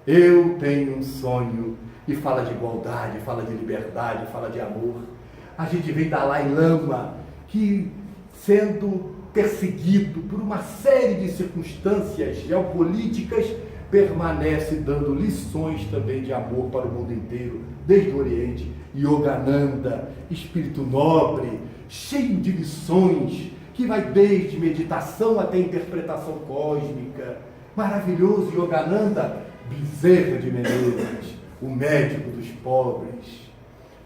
eu tenho um sonho, e fala de igualdade, fala de liberdade, fala de amor. A gente vê Dalai Lama, que sendo perseguido por uma série de circunstâncias geopolíticas, permanece dando lições também de amor para o mundo inteiro, desde o Oriente. Yogananda, espírito nobre, cheio de lições, que vai desde meditação até interpretação cósmica. Maravilhoso Yogananda. Bezerra de Menezes, o médico dos pobres.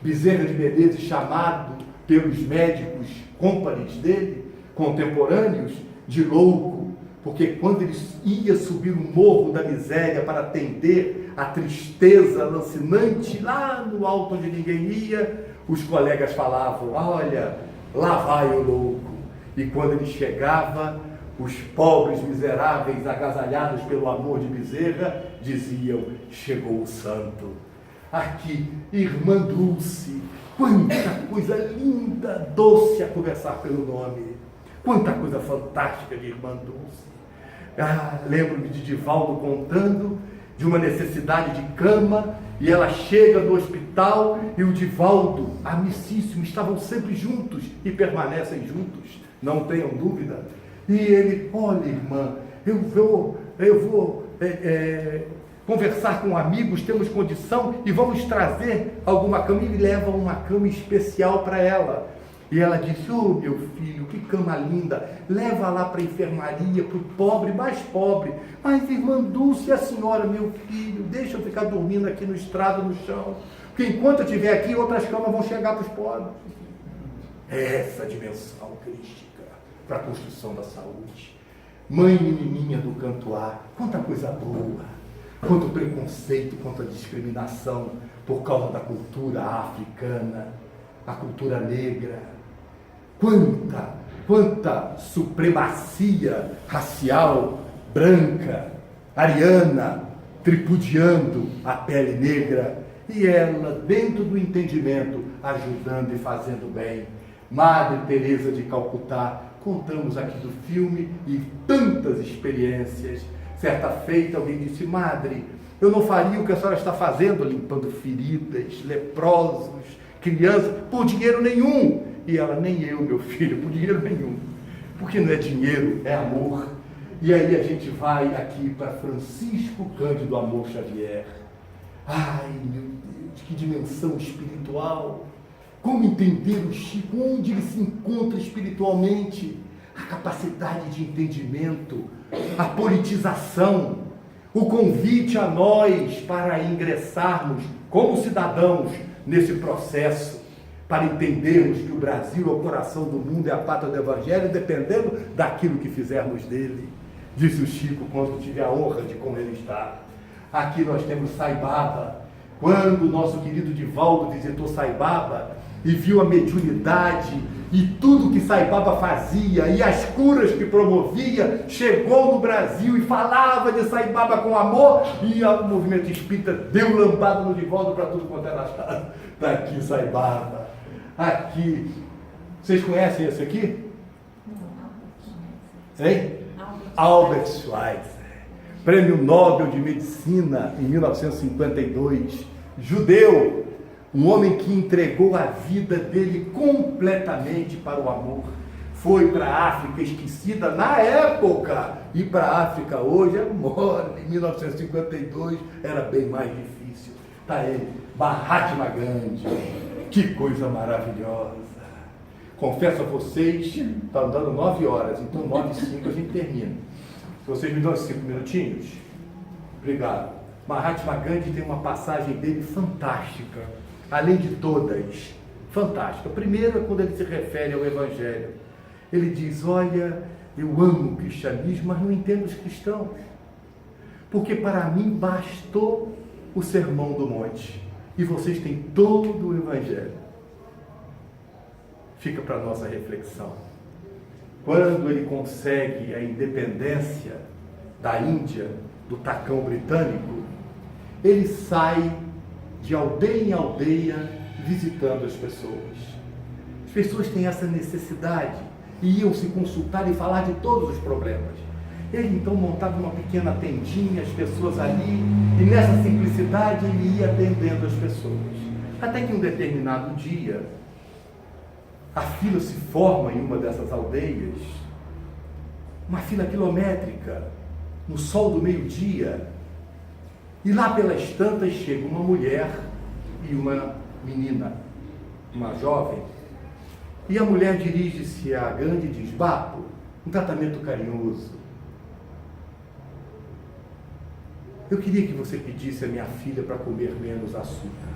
Bezerra de Menezes, chamado pelos médicos cômpares dele, contemporâneos, de louco, porque quando ele ia subir o morro da miséria para atender a tristeza lancinante lá no alto onde ninguém ia, os colegas falavam: olha, lá vai o louco. E quando ele chegava, os pobres miseráveis, agasalhados pelo amor de Bezerra, diziam: chegou o santo. Aqui, irmã Dulce, quanta coisa linda, doce a conversar pelo nome. Quanta coisa fantástica de irmã Dulce. Lembro-me de Divaldo contando de uma necessidade de cama, e ela chega no hospital e o Divaldo, amicíssimo, estavam sempre juntos e permanecem juntos, não tenham dúvida. E ele: olha, irmã, eu vou conversar com amigos, temos condição e vamos trazer alguma cama. E leva uma cama especial para ela. E ela disse: oh, meu filho, que cama linda, leva lá para a enfermaria, para o pobre, mais pobre. Mas, irmã Dulce, a senhora, meu filho, deixa eu ficar dormindo aqui no estrado, no chão, porque enquanto eu estiver aqui, outras camas vão chegar para os pobres. Essa dimensão crística para a construção da saúde. Mãe menininha do Cantuá, quanta coisa boa, quanto preconceito, quanta discriminação por causa da cultura africana, a cultura negra. Quanta supremacia racial, branca, ariana, tripudiando a pele negra, e ela, dentro do entendimento, ajudando e fazendo bem. Madre Teresa de Calcutá, contamos aqui do filme e tantas experiências. Certa feita alguém disse: madre, eu não faria o que a senhora está fazendo, limpando feridas, leprosos, crianças, por dinheiro nenhum. E ela: nem eu, meu filho, por dinheiro nenhum. Porque não é dinheiro, é amor. E aí a gente vai aqui para Francisco Cândido Amor Xavier. Ai, meu Deus, que dimensão espiritual. Como entender o Chico, onde ele se encontra espiritualmente? A capacidade de entendimento, a politização, o convite a nós para ingressarmos como cidadãos nesse processo, para entendermos que o Brasil é o coração do mundo, é a pátria do Evangelho, dependendo daquilo que fizermos dele. Disse o Chico quando tive a honra de com ele estar. Aqui nós temos Saibaba. Quando o nosso querido Divaldo visitou Saibaba e viu a mediunidade e tudo que Saibaba fazia e as curas que promovia, chegou no Brasil e falava de Saibaba com amor, e o movimento espírita deu lambada no Divaldo para tudo quanto era achado. Está aqui Saibaba. Aqui. Vocês conhecem esse aqui? Hein? Albert Schweitzer. Prêmio Nobel de Medicina em 1952. Judeu. Um homem que entregou a vida dele completamente para o amor. Foi para a África esquecida na época. E para a África hoje é mole. Em 1952 era bem mais difícil. Está ele, Mahatma Gandhi. Que coisa maravilhosa. Confesso a vocês, está dando 9 horas, então 9h05 a gente termina. Vocês me dão 5 minutinhos? Obrigado. Mahatma Gandhi tem uma passagem dele fantástica. além de todas, fantástica. Primeiro é quando ele se refere ao Evangelho. Ele diz, olha, eu amo o cristianismo, mas não entendo os cristãos. Porque para mim bastou o Sermão do Monte. E vocês têm todo o Evangelho. Fica para a nossa reflexão. Quando ele consegue a independência da Índia, do tacão britânico, ele sai de aldeia em aldeia visitando as pessoas. As pessoas têm essa necessidade e iam se consultar e falar de todos os problemas. Ele então montava uma pequena tendinha, as pessoas ali, e nessa simplicidade ele ia atendendo as pessoas. Até que um determinado dia, a fila se forma em uma dessas aldeias, uma fila quilométrica, no sol do meio-dia, e lá pelas tantas chega uma mulher e uma menina, uma jovem, e a mulher dirige-se a Gandhi e diz, Bapo, um tratamento carinhoso. Eu queria que você pedisse a minha filha para comer menos açúcar.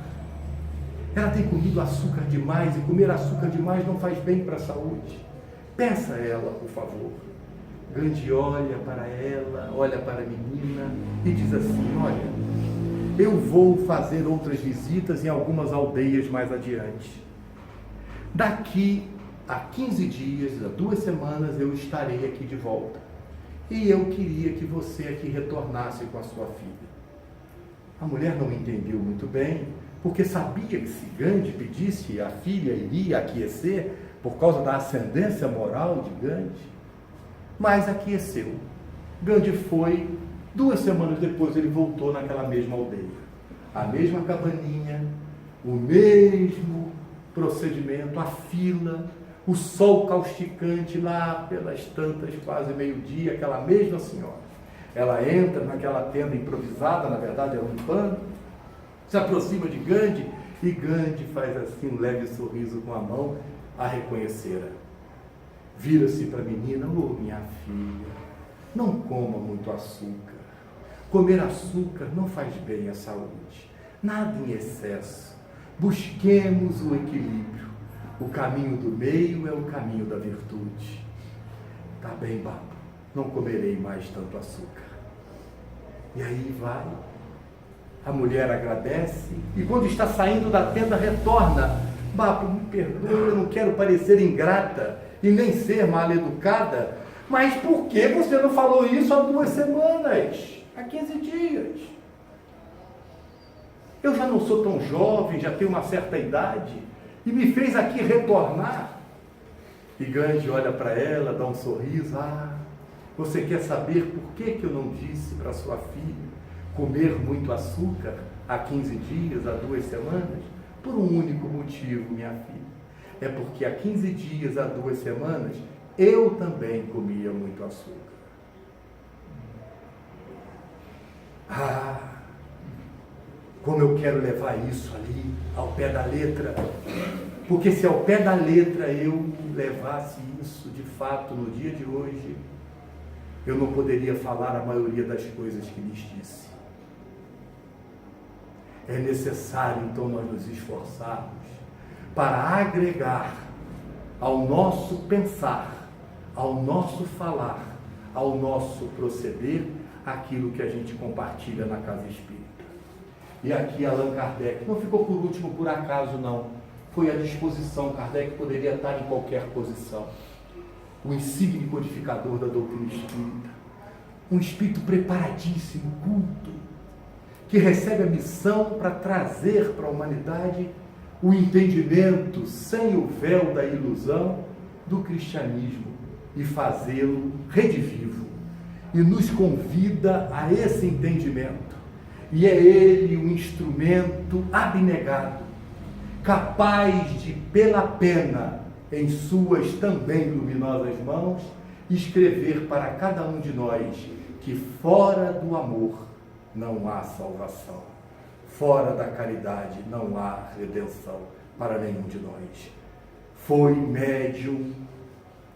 Ela tem comido açúcar demais e comer açúcar demais não faz bem para a saúde. Peça a ela, por favor. Gandhi olha para ela, olha para a menina e diz assim, olha, eu vou fazer outras visitas em algumas aldeias mais adiante. Daqui a 15 dias, a 2 semanas, eu estarei aqui de volta. E eu queria que você aqui retornasse com a sua filha. A mulher não entendeu muito bem, porque sabia que se Gandhi pedisse, a filha iria aquecer por causa da ascendência moral de Gandhi. Mas aqueceu. Gandhi foi, 2 semanas depois ele voltou naquela mesma aldeia. A mesma cabaninha, o mesmo procedimento, a fila, o sol causticante lá pelas tantas, quase meio-dia, aquela mesma senhora. Ela entra naquela tenda improvisada, na verdade era um pano, se aproxima de Gandhi e Gandhi faz assim um leve sorriso com a mão, a reconhecera. Vira-se para a menina, minha filha, não coma muito açúcar. Comer açúcar não faz bem à saúde. Nada em excesso. Busquemos o equilíbrio. O caminho do meio é o caminho da virtude. Tá bem, Bapo, não comerei mais tanto açúcar. E aí vai. A mulher agradece e quando está saindo da tenda retorna. Bapo, me perdoe, eu não quero parecer ingrata e nem ser mal educada, mas por que você não falou isso há 2 semanas? Há 15 dias? Eu já não sou tão jovem, já tenho uma certa idade e me fez aqui retornar. E Gandhi olha para ela, dá um sorriso. Você quer saber por que eu não disse para sua filha comer muito açúcar há 15 dias, há 2 semanas? Por um único motivo, minha filha. É porque há 15 dias, há 2 semanas, eu também comia muito açúcar. Como eu quero levar isso ali, ao pé da letra. Porque se ao pé da letra eu levasse isso de fato no dia de hoje, eu não poderia falar a maioria das coisas que lhes disse. É necessário, então, nós nos esforçarmos para agregar ao nosso pensar, ao nosso falar, ao nosso proceder, aquilo que a gente compartilha na casa espírita. E aqui Allan Kardec não ficou por último por acaso, não. Foi à disposição. Kardec poderia estar em qualquer posição. O insigne codificador da doutrina espírita. Um espírito preparadíssimo, culto, que recebe a missão para trazer para a humanidade o entendimento, sem o véu da ilusão, do cristianismo e fazê-lo redivivo. E nos convida a esse entendimento. E é ele um instrumento abnegado, capaz de, pela pena, em suas também luminosas mãos, escrever para cada um de nós que fora do amor não há salvação, fora da caridade não há redenção para nenhum de nós. Foi médium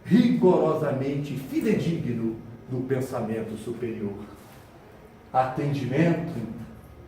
rigorosamente fidedigno do pensamento superior. Atendimento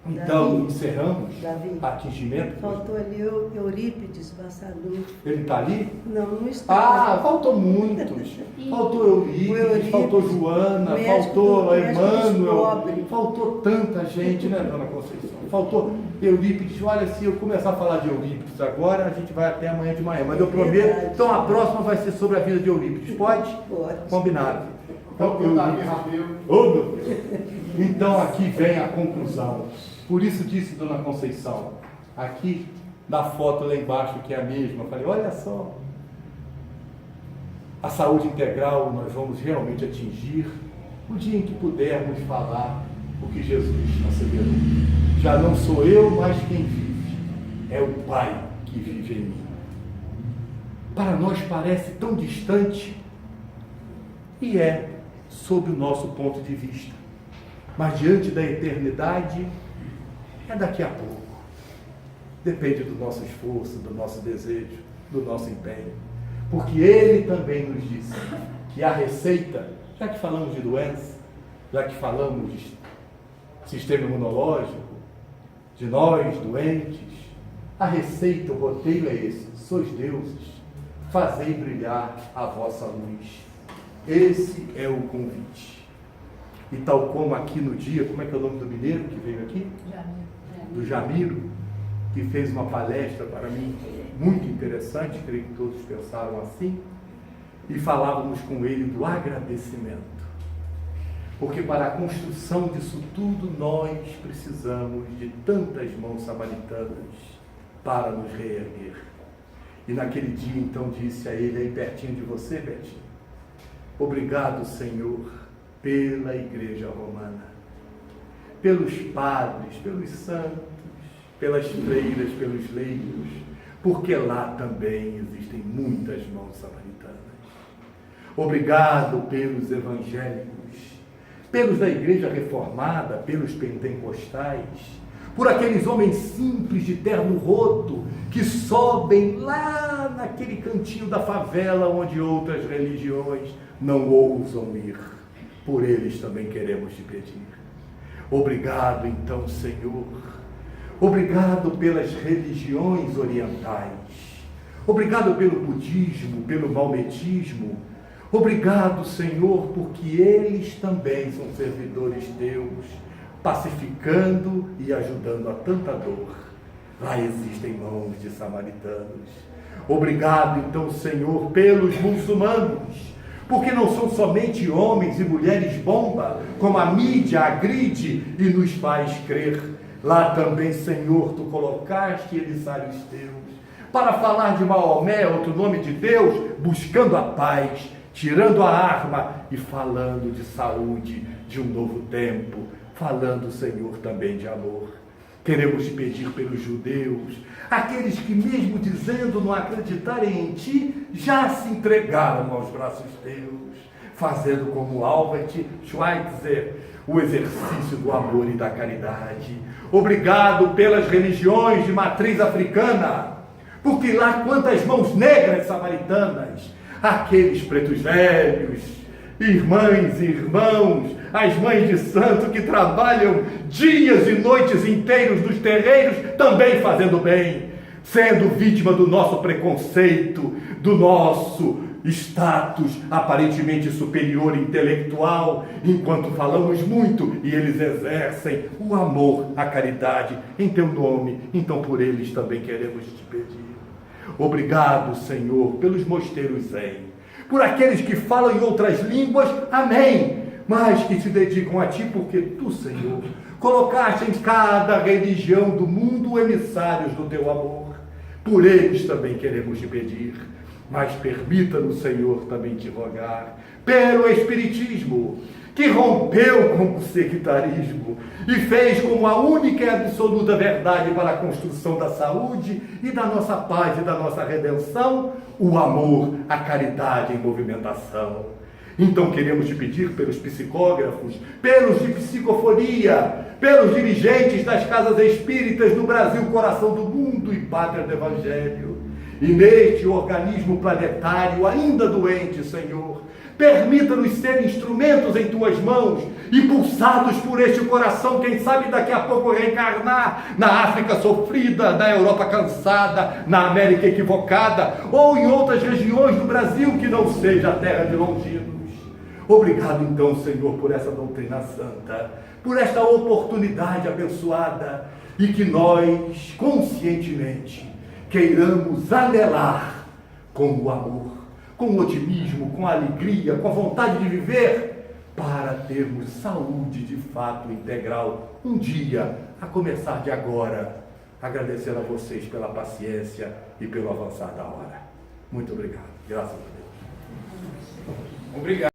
Então, Davi. encerramos Davi. atingimento. Faltou ali o Eurípides Bassador. Ele está ali? Não está. Ah, faltou muitos. Faltou Eurípides, faltou Joana, médico faltou do- médico dos Emmanuel, pobres. faltou tanta gente, né, dona Conceição? Faltou Eurípides. Olha, se eu começar a falar de Eurípides agora, a gente vai até amanhã de manhã, mas eu prometo. Verdade. Então a próxima vai ser sobre a vida de Eurípides. Pode? Pode. Combinado. Então, Então, Davi Rabeu. Oh, meu Deus. Então aqui vem a conclusão. Por isso disse dona Conceição, aqui na foto lá embaixo, que é a mesma, eu falei, olha só, a saúde integral nós vamos realmente atingir o dia em que pudermos falar o que Jesus asseverou. Já não sou eu, mas quem vive, é o Pai que vive em mim. Para nós parece tão distante, e é sob o nosso ponto de vista. Mas diante da eternidade, é daqui a pouco. Depende do nosso esforço, do nosso desejo, do nosso empenho. Porque Ele também nos disse que a receita, já que falamos de doença, já que falamos de sistema imunológico, de nós doentes, a receita, o roteiro é esse: sois deuses, fazei brilhar a vossa luz. Esse é o convite. E tal como aqui no dia, como é que é o nome do mineiro que veio aqui? Do Jamiro, que fez uma palestra para mim muito interessante, creio que todos pensaram assim, e falávamos com ele do agradecimento. Porque para a construção disso tudo nós precisamos de tantas mãos samaritanas para nos reerguer. E naquele dia então disse a ele, aí pertinho de você, Betinho, obrigado, Senhor, pela Igreja Romana, pelos padres, pelos santos, pelas freiras, pelos leigos, porque lá também existem muitas mãos samaritanas. Obrigado pelos evangélicos, pelos da Igreja Reformada, pelos pentecostais, por aqueles homens simples de terno roto que sobem lá naquele cantinho da favela onde outras religiões não ousam ir. Por eles também queremos te pedir. Obrigado, então, Senhor. Obrigado pelas religiões orientais. Obrigado pelo budismo, pelo maometismo. Obrigado, Senhor, porque eles também são servidores teus, pacificando e ajudando a tanta dor. Lá existem mãos de samaritanos. Obrigado, então, Senhor, pelos muçulmanos, porque não são somente homens e mulheres bomba, como a mídia agride e nos faz crer. Lá também, Senhor, tu colocaste emissários teus, para falar de Maomé, outro nome de Deus, buscando a paz, tirando a arma e falando de saúde, de um novo tempo, falando, Senhor, também de amor. Queremos te pedir pelos judeus, aqueles que mesmo dizendo não acreditarem em ti, já se entregaram aos braços teus, fazendo como Albert Schweitzer, o exercício do amor e da caridade. Obrigado pelas religiões de matriz africana, porque lá quantas mãos negras samaritanas, aqueles pretos velhos, irmãs e irmãos, as mães de santo que trabalham dias e noites inteiros nos terreiros, também fazendo bem, sendo vítima do nosso preconceito, do nosso status aparentemente superior intelectual, enquanto falamos muito e eles exercem o amor, a caridade em teu nome. Então por eles também queremos te pedir. Obrigado, Senhor, pelos mosteiros zen, por aqueles que falam em outras línguas, amém, mas que se dedicam a ti, porque tu, Senhor, colocaste em cada religião do mundo emissários do teu amor. Por eles também queremos te pedir, mas permita-nos, Senhor, também te rogar, pelo Espiritismo, que rompeu com o sectarismo e fez como a única e absoluta verdade para a construção da saúde e da nossa paz e da nossa redenção, o amor, a caridade em movimentação. Então queremos te pedir pelos psicógrafos, pelos de psicofonia, pelos dirigentes das casas espíritas do Brasil, coração do mundo e pátria do Evangelho, e neste organismo planetário ainda doente, Senhor, Permita-nos ser instrumentos em tuas mãos, impulsados por este coração, quem sabe daqui a pouco reencarnar na África sofrida, na Europa cansada, na América equivocada, ou em outras regiões do Brasil que não seja a terra de Longinos. Obrigado então, Senhor, por essa doutrina santa, por esta oportunidade abençoada, e que nós, conscientemente, queiramos anelar com o amor, com o otimismo, com a alegria, com a vontade de viver, para termos saúde de fato integral, um dia, a começar de agora, agradecendo a vocês pela paciência e pelo avançar da hora. Muito obrigado. Graças a Deus. Obrigado.